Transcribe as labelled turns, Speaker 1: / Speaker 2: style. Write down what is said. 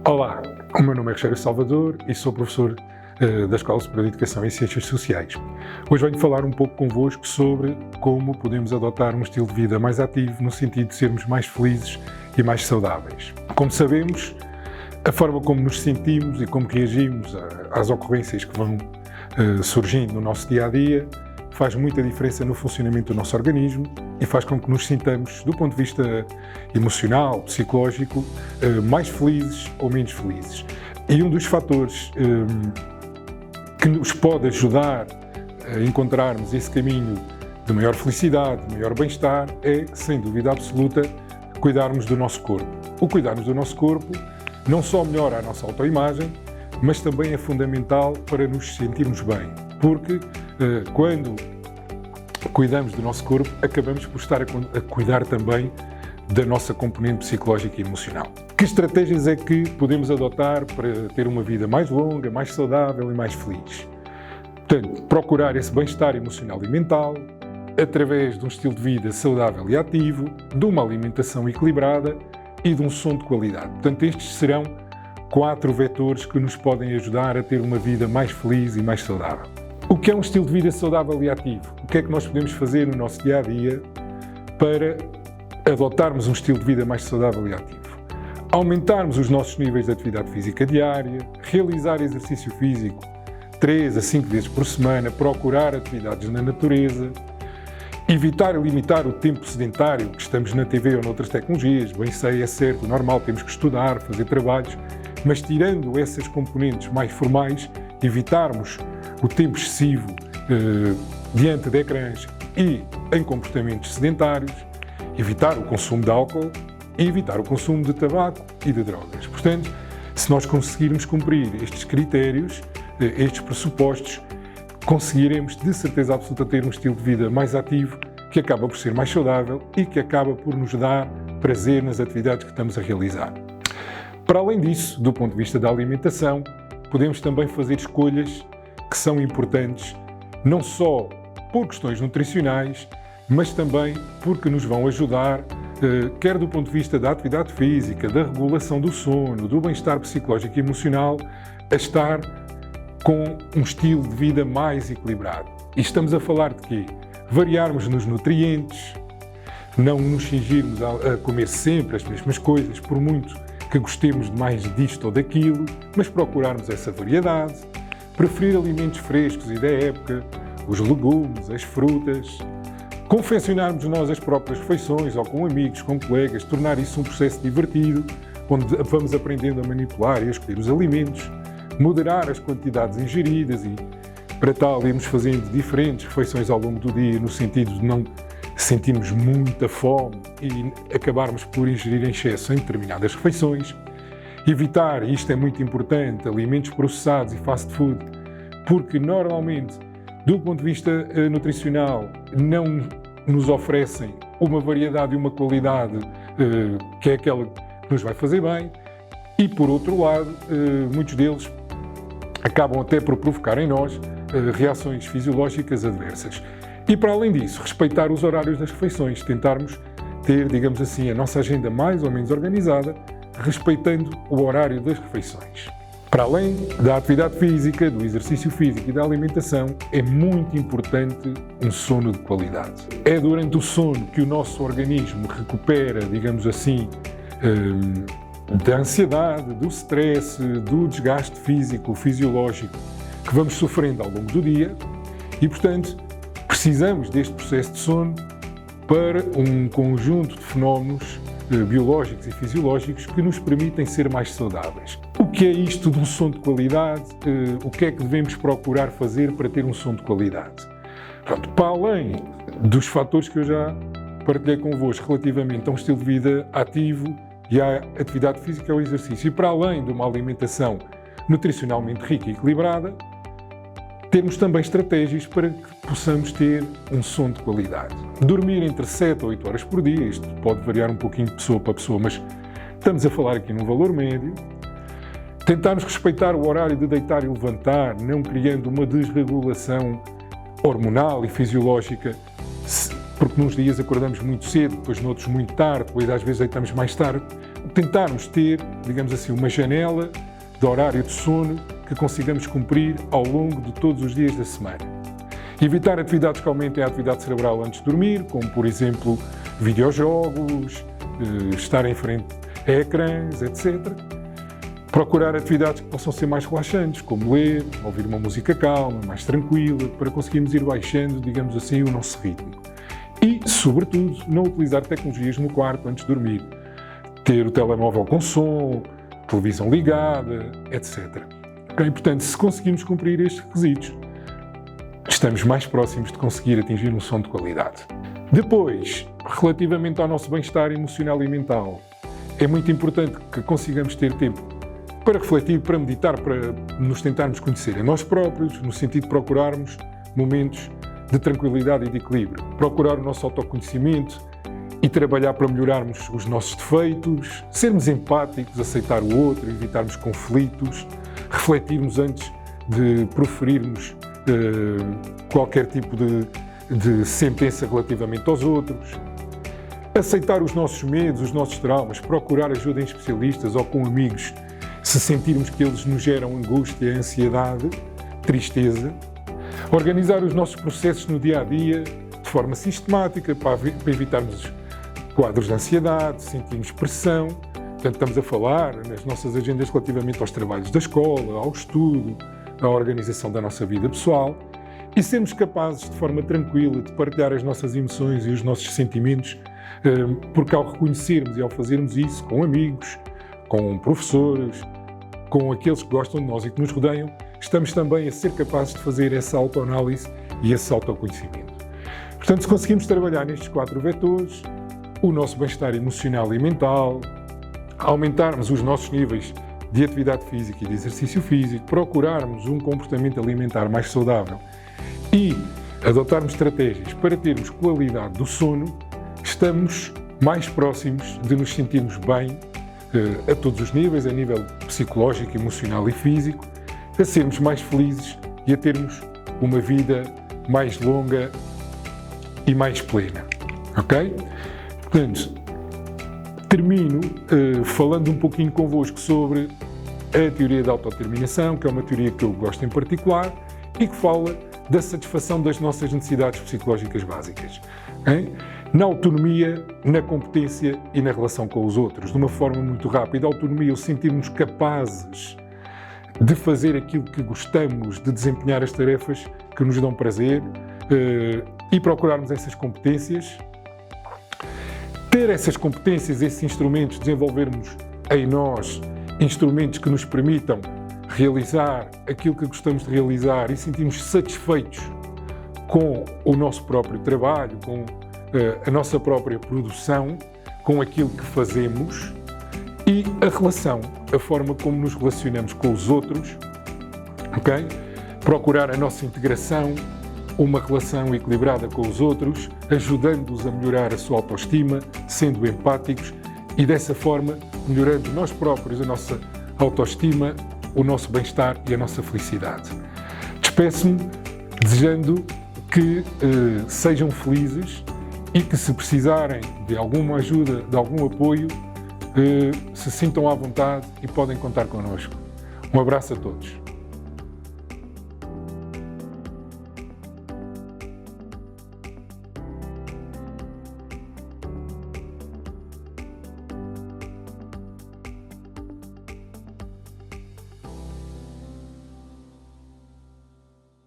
Speaker 1: Olá, o meu nome é Rogério Salvador e sou professor da Escola Superior de Educação em Ciências Sociais. Hoje venho falar um pouco convosco sobre como podemos adotar um estilo de vida mais ativo no sentido de sermos mais felizes e mais saudáveis. Como sabemos, a forma como nos sentimos e como reagimos às ocorrências que vão surgindo no nosso dia-a-dia faz muita diferença no funcionamento do nosso organismo e faz com que nos sintamos, do ponto de vista emocional, psicológico, mais felizes ou menos felizes. E um dos fatores que nos pode ajudar a encontrarmos esse caminho de maior felicidade, de maior bem-estar, é, sem dúvida absoluta, cuidarmos do nosso corpo. O cuidarmos do nosso corpo não só melhora a nossa autoimagem, mas também é fundamental para nos sentirmos bem, porque quando cuidamos do nosso corpo, acabamos por estar a cuidar também da nossa componente psicológica e emocional. Que estratégias é que podemos adotar para ter uma vida mais longa, mais saudável e mais feliz? Portanto, procurar esse bem-estar emocional e mental através de um estilo de vida saudável e ativo, de uma alimentação equilibrada e de um sono de qualidade. Portanto, estes serão 4 vetores que nos podem ajudar a ter uma vida mais feliz e mais saudável. O que é um estilo de vida saudável e ativo? O que é que nós podemos fazer no nosso dia-a-dia para adotarmos um estilo de vida mais saudável e ativo? Aumentarmos os nossos níveis de atividade física diária, realizar exercício físico 3 a 5 vezes por semana, procurar atividades na natureza, evitar e limitar o tempo sedentário que estamos na TV ou noutras tecnologias. Bem sei, é certo, normal, temos que estudar, fazer trabalhos, mas tirando essas componentes mais formais, evitarmos o tempo excessivo diante de ecrãs e em comportamentos sedentários, evitar o consumo de álcool e evitar o consumo de tabaco e de drogas. Portanto, se nós conseguirmos cumprir estes critérios, estes pressupostos, conseguiremos de certeza absoluta ter um estilo de vida mais ativo, que acaba por ser mais saudável e que acaba por nos dar prazer nas atividades que estamos a realizar. Para além disso, do ponto de vista da alimentação, podemos também fazer escolhas que são importantes, não só por questões nutricionais, mas também porque nos vão ajudar, quer do ponto de vista da atividade física, da regulação do sono, do bem-estar psicológico e emocional, a estar com um estilo de vida mais equilibrado. E estamos a falar de quê? Variarmos nos nutrientes, não nos cingirmos a comer sempre as mesmas coisas, por muito que gostemos de mais disto ou daquilo, mas procurarmos essa variedade, preferir alimentos frescos e da época, os legumes, as frutas, confeccionarmos nós as próprias refeições ou com amigos, com colegas, tornar isso um processo divertido, onde vamos aprendendo a manipular e a escolher os alimentos, moderar as quantidades ingeridas e, para tal, irmos fazendo diferentes refeições ao longo do dia, no sentido de não sentirmos muita fome e acabarmos por ingerir em excesso em determinadas refeições. Evitar, e isto é muito importante, alimentos processados e fast food, porque normalmente, do ponto de vista nutricional, não nos oferecem uma variedade e uma qualidade que é aquela que nos vai fazer bem, e por outro lado, muitos deles acabam até por provocar em nós reações fisiológicas adversas. E para além disso, respeitar os horários das refeições, tentarmos ter, digamos assim, a nossa agenda mais ou menos organizada, respeitando o horário das refeições. Para além da atividade física, do exercício físico e da alimentação, é muito importante um sono de qualidade. É durante o sono que o nosso organismo recupera, digamos assim, da ansiedade, do stress, do desgaste físico, fisiológico que vamos sofrendo ao longo do dia e, portanto, precisamos deste processo de sono para um conjunto de fenómenos biológicos e fisiológicos que nos permitem ser mais saudáveis. O que é isto de um sono de qualidade? O que é que devemos procurar fazer para ter um sono de qualidade? Pronto, para além dos fatores que eu já partilhei convosco relativamente a um estilo de vida ativo e à atividade física e ao exercício, e para além de uma alimentação nutricionalmente rica e equilibrada, temos também estratégias para que possamos ter um sono de qualidade. Dormir entre 7 a 8 horas por dia, isto pode variar um pouquinho de pessoa para pessoa, mas estamos a falar aqui num valor médio. Tentarmos respeitar o horário de deitar e levantar, não criando uma desregulação hormonal e fisiológica, porque nos dias acordamos muito cedo, depois noutros muito tarde, depois às vezes deitamos mais tarde, tentarmos ter, digamos assim, uma janela de horário de sono que consigamos cumprir ao longo de todos os dias da semana. Evitar atividades que aumentem a atividade cerebral antes de dormir, como, por exemplo, videojogos, estar em frente a ecrãs, etc. Procurar atividades que possam ser mais relaxantes, como ler, ouvir uma música calma, mais tranquila, para conseguirmos ir baixando, digamos assim, o nosso ritmo. E, sobretudo, não utilizar tecnologias no quarto antes de dormir. Ter o telemóvel com som, televisão ligada, etc. Okay? Portanto, se conseguirmos cumprir estes requisitos, estamos mais próximos de conseguir atingir um sono de qualidade. Depois, relativamente ao nosso bem-estar emocional e mental, é muito importante que consigamos ter tempo para refletir, para meditar, para nos tentarmos conhecer a nós próprios, no sentido de procurarmos momentos de tranquilidade e de equilíbrio. Procurar o nosso autoconhecimento e trabalhar para melhorarmos os nossos defeitos, sermos empáticos, aceitar o outro, evitarmos conflitos, refletirmos antes de proferirmos qualquer tipo de sentença relativamente aos outros, aceitar os nossos medos, os nossos traumas, procurar ajuda em especialistas ou com amigos, se sentirmos que eles nos geram angústia, ansiedade, tristeza, organizar os nossos processos no dia-a-dia de forma sistemática para evitarmos quadros de ansiedade, sentirmos pressão. Portanto, estamos a falar nas nossas agendas relativamente aos trabalhos da escola, ao estudo, à organização da nossa vida pessoal e sermos capazes, de forma tranquila, de partilhar as nossas emoções e os nossos sentimentos, porque ao reconhecermos e ao fazermos isso com amigos, com professores, com aqueles que gostam de nós e que nos rodeiam, estamos também a ser capazes de fazer essa autoanálise e esse autoconhecimento. Portanto, se conseguimos trabalhar nestes 4 vetores, o nosso bem-estar emocional e mental, aumentarmos os nossos níveis de atividade física e de exercício físico, procurarmos um comportamento alimentar mais saudável e adotarmos estratégias para termos qualidade do sono, estamos mais próximos de nos sentirmos bem a todos os níveis, a nível psicológico, emocional e físico, a sermos mais felizes e a termos uma vida mais longa e mais plena. Ok? Portanto, termino falando um pouquinho convosco sobre a teoria da autodeterminação, que é uma teoria que eu gosto em particular e que fala da satisfação das nossas necessidades psicológicas básicas. Okay? Na autonomia, na competência e na relação com os outros. De uma forma muito rápida, a autonomia, o sentirmos capazes de fazer aquilo que gostamos, de desempenhar as tarefas que nos dão prazer e procurarmos essas competências. Ter essas competências, esses instrumentos, desenvolvermos em nós instrumentos que nos permitam realizar aquilo que gostamos de realizar e sentirmos satisfeitos com o nosso próprio trabalho, com a nossa própria produção, com aquilo que fazemos e a relação, a forma como nos relacionamos com os outros, ok? Procurar a nossa integração, uma relação equilibrada com os outros, ajudando-os a melhorar a sua autoestima, sendo empáticos e dessa forma melhorando nós próprios a nossa autoestima, o nosso bem-estar e a nossa felicidade. Despeço-me desejando que sejam felizes e que, se precisarem de alguma ajuda, de algum apoio, se sintam à vontade e podem contar connosco. Um abraço a todos.